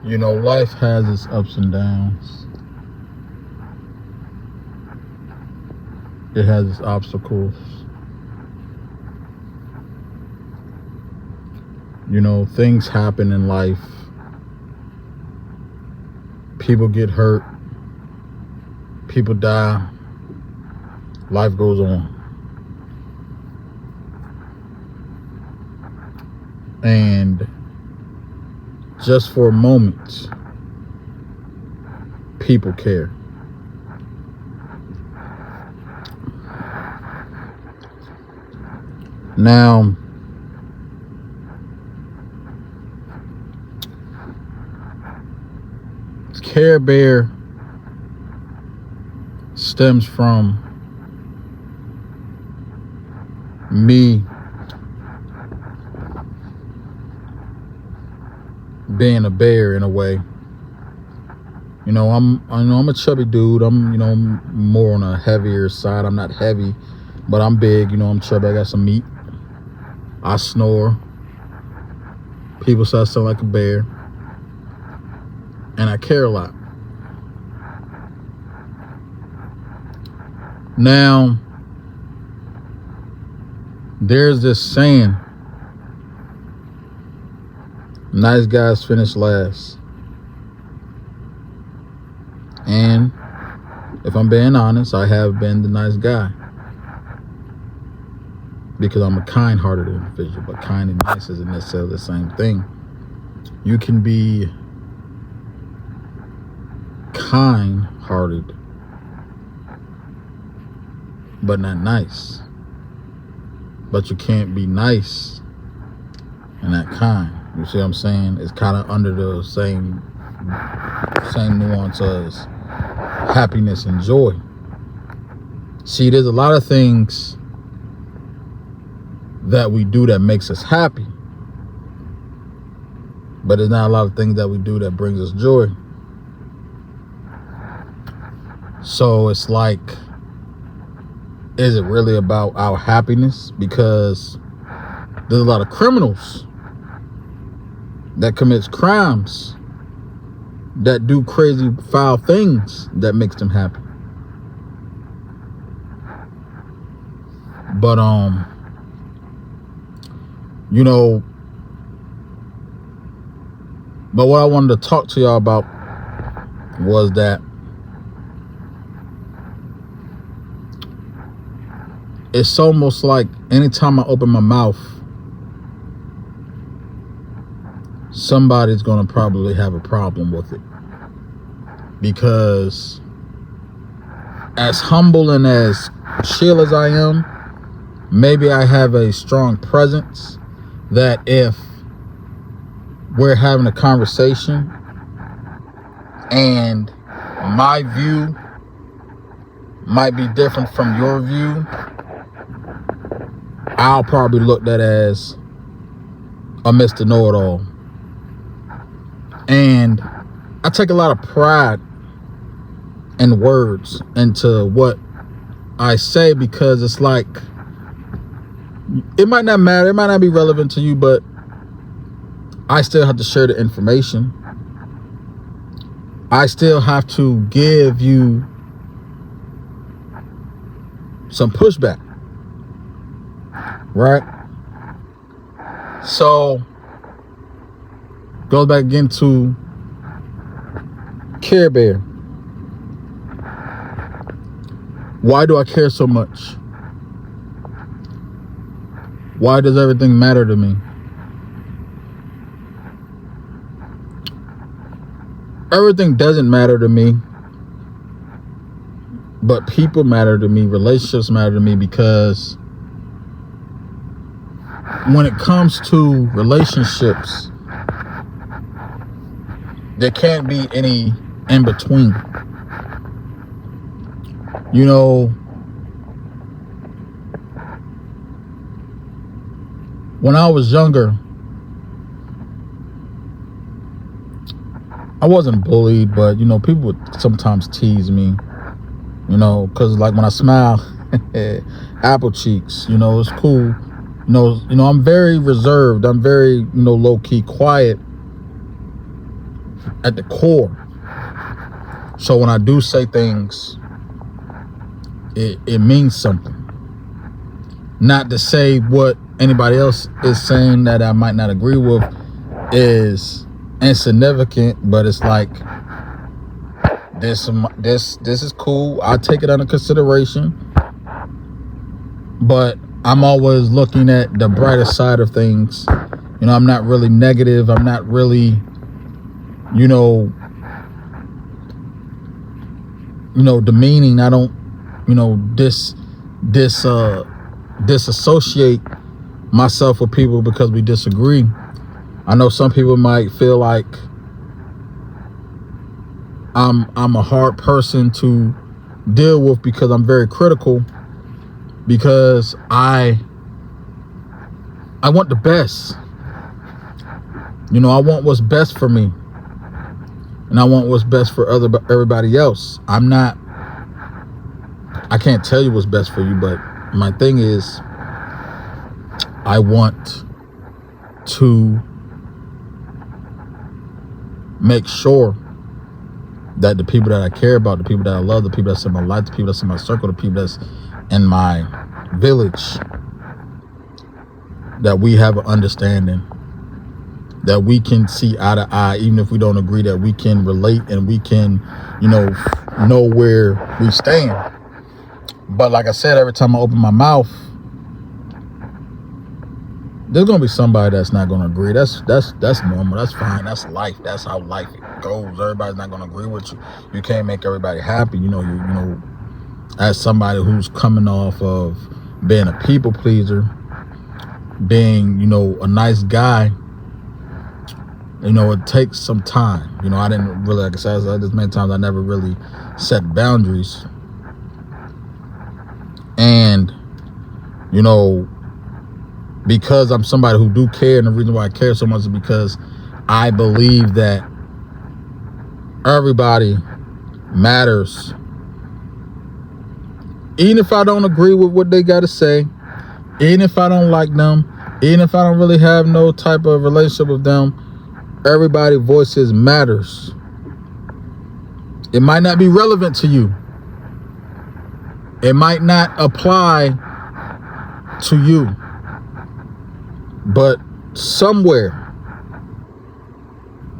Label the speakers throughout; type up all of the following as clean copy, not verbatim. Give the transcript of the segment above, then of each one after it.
Speaker 1: You know, life has its ups and downs. It has its obstacles. You know, things happen in life. People get hurt. People die. Life goes on. And just for a moment, people care. Now, Care Bear stems from me being a bear in a way. You know, I'm a chubby dude. I'm more on a heavier side. I'm not heavy, but I'm big. You know, I'm chubby. I got some meat. I snore. People say I sound like a bear. And I care a lot. Now, there's this saying, nice guys finish last. And if I'm being honest, I have been the nice guy. Because I'm a kind-hearted individual, but kind and nice isn't necessarily the same thing. You can be kind-hearted, but not nice. But you can't be nice and not kind. You see what I'm saying? It's kind of under the same nuance as happiness and joy. See, there's a lot of things that we do that makes us happy, but there's not a lot of things that we do that brings us joy. So it's like, is it really about our happiness? Because there's a lot of criminals that commits crimes, that do crazy foul things that makes them happy. But you know, but what I wanted to talk to y'all about was that it's almost like anytime I open my mouth, somebody's gonna probably have a problem with it. Because as humble and as chill as I am, maybe I have a strong presence that if we're having a conversation and my view might be different from your view, I'll probably look at as a Mr. Know-It-All. And I take a lot of pride in words, into what I say, because it's like, it might not matter, it might not be relevant to you, but I still have to share the information. I still have to give you some pushback, right? So, goes back again to Care Bear. Why do I care so much? Why does everything matter to me? Everything doesn't matter to me, but people matter to me, relationships matter to me, because when it comes to relationships, there can't be any in between. You know, when I was younger, I wasn't bullied, but, you know, people would sometimes tease me, you know, because, like, when I smile, apple cheeks, you know, it's cool. You know, I'm very reserved. I'm very, low-key quiet at the core. So when I do say things, it means something. Not to say what anybody else is saying that I might not agree with is insignificant, but it's like this is cool. I'll take it under consideration. But I'm always looking at the brighter side of things. You know, I'm not really negative. I'm not really, demeaning. I don't, disassociate myself with people because we disagree. I know some people might feel like I'm a hard person to deal with because I'm very critical, because I want the best. I want what's best for me, and I want what's best for everybody else. I can't tell you what's best for you, but my thing is, I want to make sure that the people that I care about, the people that I love, the people that's in my life, the people that's in my circle, the people that's in my village, that we have an understanding, that we can see eye to eye, even if we don't agree, that we can relate and we can, know where we stand. But like I said, every time I open my mouth, there's gonna be somebody that's not gonna agree. That's normal. That's fine. That's life. That's how life goes. Everybody's not gonna agree with you. You can't make everybody happy. You as somebody who's coming off of being a people pleaser, being, a nice guy, it takes some time. I didn't really, like I said, there's many times I never really set boundaries. And, because I'm somebody who do care, and the reason why I care so much is because I believe that everybody matters. Even if I don't agree with what they got to say, even if I don't like them, even if I don't really have no type of relationship with them, everybody's voices matters. It might not be relevant to you. It might not apply to you. But somewhere,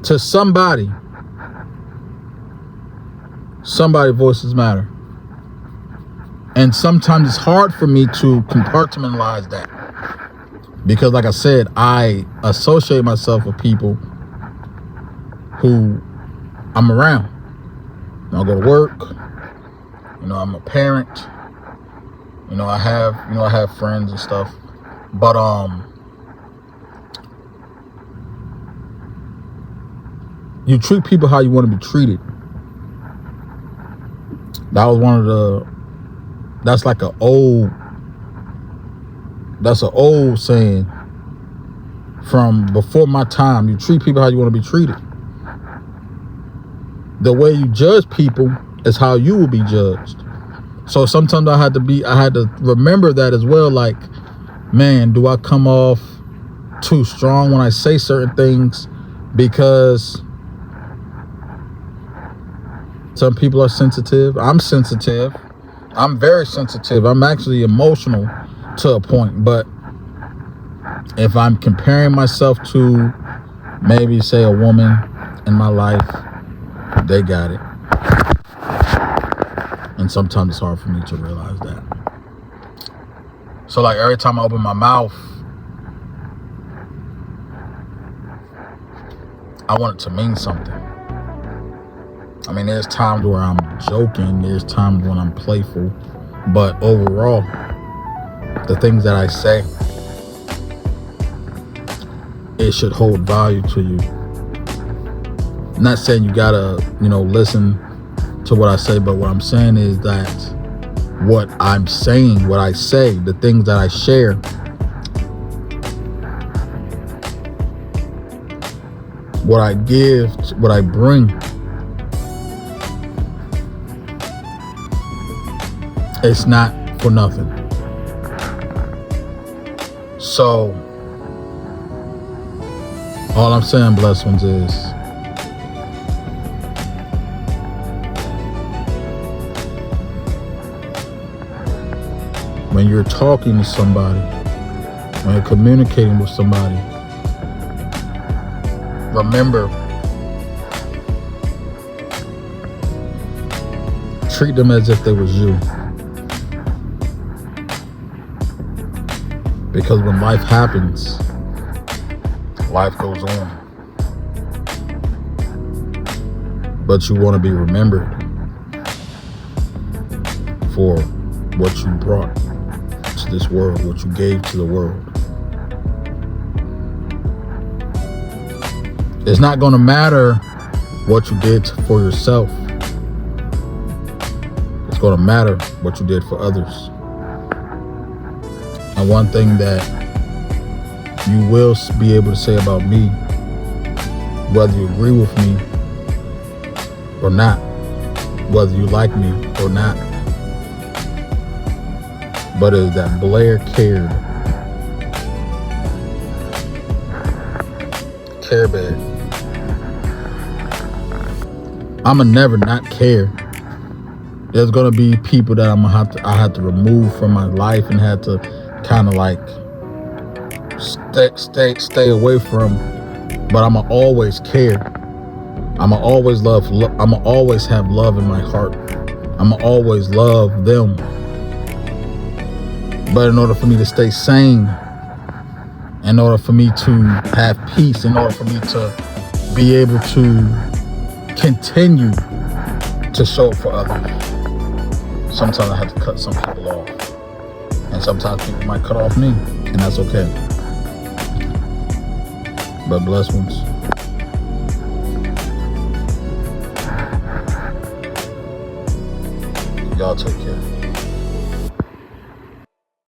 Speaker 1: to somebody's voices matter. And sometimes it's hard for me to compartmentalize that, because like I said, I associate myself with people who I'm around. I go to work, I'm a parent, I have friends and stuff. But you treat people how you want to be treated. That was that's an old saying from before my time. You treat people how you want to be treated. The way you judge people is how you will be judged. So sometimes I had to remember that as well. Like, man, do I come off too strong when I say certain things? Because some people are sensitive. I'm sensitive. I'm very sensitive. I'm actually emotional to a point. But if I'm comparing myself to maybe, say, a woman in my life, they got it. And sometimes it's hard for me to realize that. So like every time I open my mouth, I want it to mean something. I mean, there's times where I'm joking, there's times when I'm playful, but overall, the things that I say, it should hold value to you. I'm not saying you gotta, listen to what I say, but what I'm saying is that what I'm saying, what I say, the things that I share, what I give, what I bring, it's not for nothing. So all I'm saying, blessed ones, is when you're talking to somebody, when you're communicating with somebody, remember, treat them as if they was you. Because when life happens, life goes on. But you want to be remembered for what you brought to this world, what you gave to the world. It's not going to matter what you did for yourself. It's going to matter what you did for others. And one thing that you will be able to say about me, whether you agree with me or not, whether you like me or not, but is that Blair cared. Care Bear. I'ma never not care. There's gonna be people that I have to remove from my life and have to kind of like stay away from. But I'ma always care. I'ma always love. I'ma always have love in my heart. I'ma always love them. But in order for me to stay sane, in order for me to have peace, in order for me to be able to continue to show up for others, sometimes I have to cut some people off. And sometimes people might cut off me, and that's okay. But blessed ones. Y'all take care.